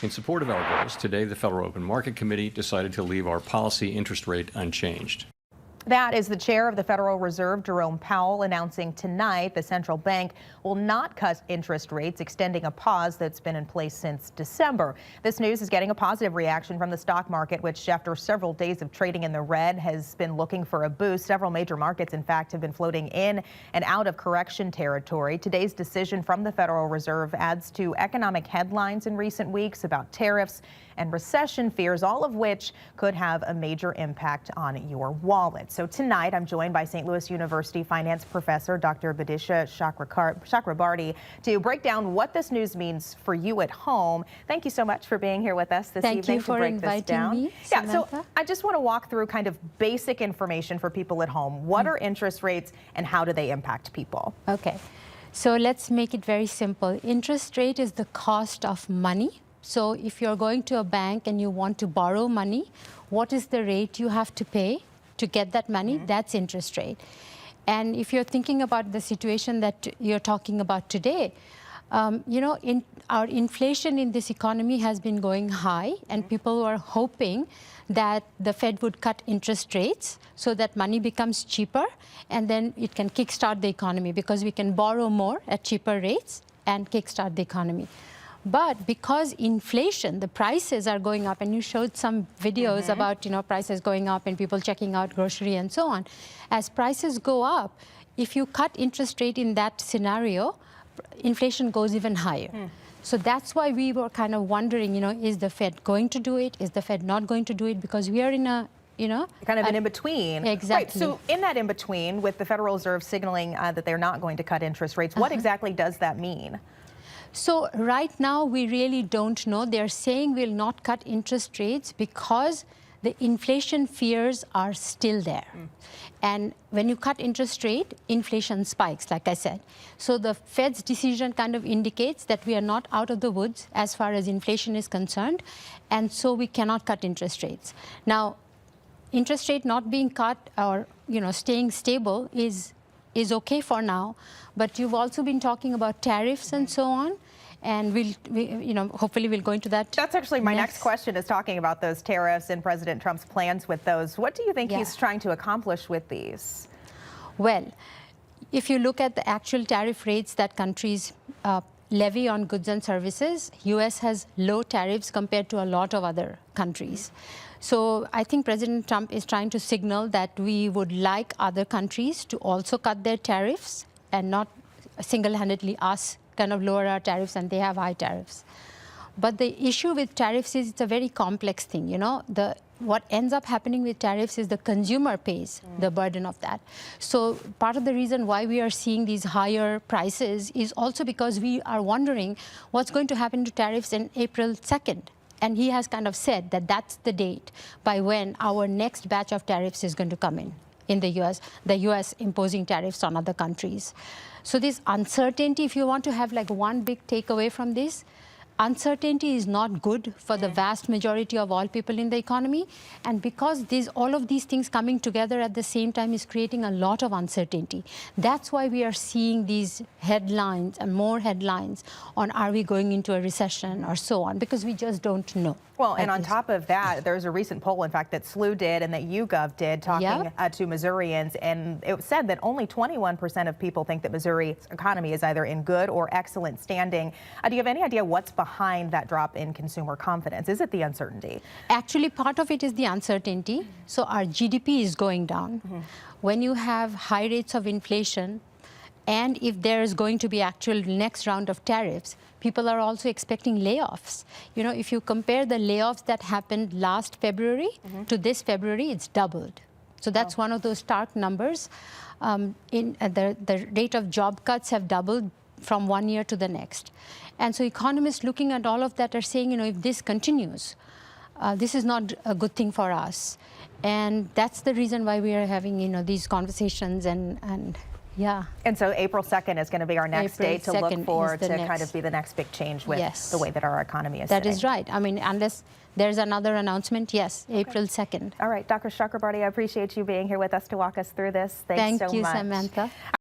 In support of our goals, today the Federal Open Market Committee decided to leave our policy interest rate unchanged. That is the chair of the Federal Reserve, Jerome Powell, announcing tonight the central bank will not cut interest rates, extending a pause that's been in place since December. This news is getting a positive reaction from the stock market, which after several days of trading in the red has been looking for a boost. Several major markets, in fact, have been floating in and out of correction territory. Today's decision from the Federal Reserve adds to economic headlines in recent weeks about tariffs and recession fears, all of which could have a major impact on your wallet. So tonight, I'm joined by St. Louis University finance professor Dr. Bidisha Chakrabarty to break down what this news means for you at home. Thank you so much for being here with us this evening to break this down. Thank you for inviting me, Samantha. So I just want to walk through kind of basic information for people at home. What are interest rates and how do they impact people? Okay, so let's make it very simple. Interest rate is the cost of money. So if you're going to a bank and you want to borrow money, what is the rate you have to pay to get that money? That's interest rate. And if you're thinking about the situation that you're talking about today, our inflation in this economy has been going high, and people were hoping that the Fed would cut interest rates so that money becomes cheaper, and then it can kickstart the economy because we can borrow more at cheaper rates and kickstart the economy. But because inflation, the prices are going up, and you showed some videos about, prices going up and people checking out grocery and so on. As prices go up, if you cut interest rate in that scenario, inflation goes even higher. So that's why we were kind of wondering, is the Fed going to do it? Is the Fed not going to do it? Because we are in a, kind of an in-between. Exactly. Right, so in that in-between, with the Federal Reserve signaling that they're not going to cut interest rates, what exactly does that mean? So right now, we really don't know. They're saying we'll not cut interest rates because the inflation fears are still there. And when you cut interest rate, inflation spikes, like I said. So the Fed's decision kind of indicates that we are not out of the woods as far as inflation is concerned, and so we cannot cut interest rates. Now, interest rate not being cut or staying stable is okay for now, but you've also been talking about tariffs and so on, and hopefully we'll go into that. That's actually my next question, is talking about those tariffs and President Trump's plans with those. What do you think he's trying to accomplish with these? Well, if you look at the actual tariff rates that countries levy on goods and services, U.S. has low tariffs compared to a lot of other countries. So I think President Trump is trying to signal that we would like other countries to also cut their tariffs and not single-handedly us kind of lower our tariffs and they have high tariffs. But the issue with tariffs is it's a very complex thing. What ends up happening with tariffs is the consumer pays the burden of that. So part of the reason why we are seeing these higher prices is also because we are wondering what's going to happen to tariffs in April 2nd. And he has kind of said that that's the date by when our next batch of tariffs is going to come in the U.S. imposing tariffs on other countries. So this uncertainty, if you want to have like one big takeaway from this, uncertainty is not good for the vast majority of all people in the economy. And because all of these things coming together at the same time is creating a lot of uncertainty. That's why we are seeing these headlines and more headlines on are we going into a recession or so on, because we just don't know. Well, and on top of that, there's a recent poll, in fact, that SLU did and that YouGov did, talking to Missourians, and it said that only 21% of people think that Missouri's economy is either in good or excellent standing. Do you have any idea what's behind that drop in consumer confidence? Is it the uncertainty? Actually, part of it is the uncertainty. So our GDP is going down. When you have high rates of inflation, and if there is going to be actual next round of tariffs, people are also expecting layoffs. If you compare the layoffs that happened last February to this February, it's doubled. So that's one of those stark numbers. The rate of job cuts have doubled from one year to the next. And so economists looking at all of that are saying, if this continues, this is not a good thing for us. And that's the reason why we are having, these conversations and yeah. And so April 2nd is going to be our next date to look for to kind of be the next big change with the way that our economy is That is right. I mean, unless there's another announcement, yes, April 2nd. All right, Dr. Chakrabarty, I appreciate you being here with us to walk us through this. Thanks so much. Thank you, Samantha.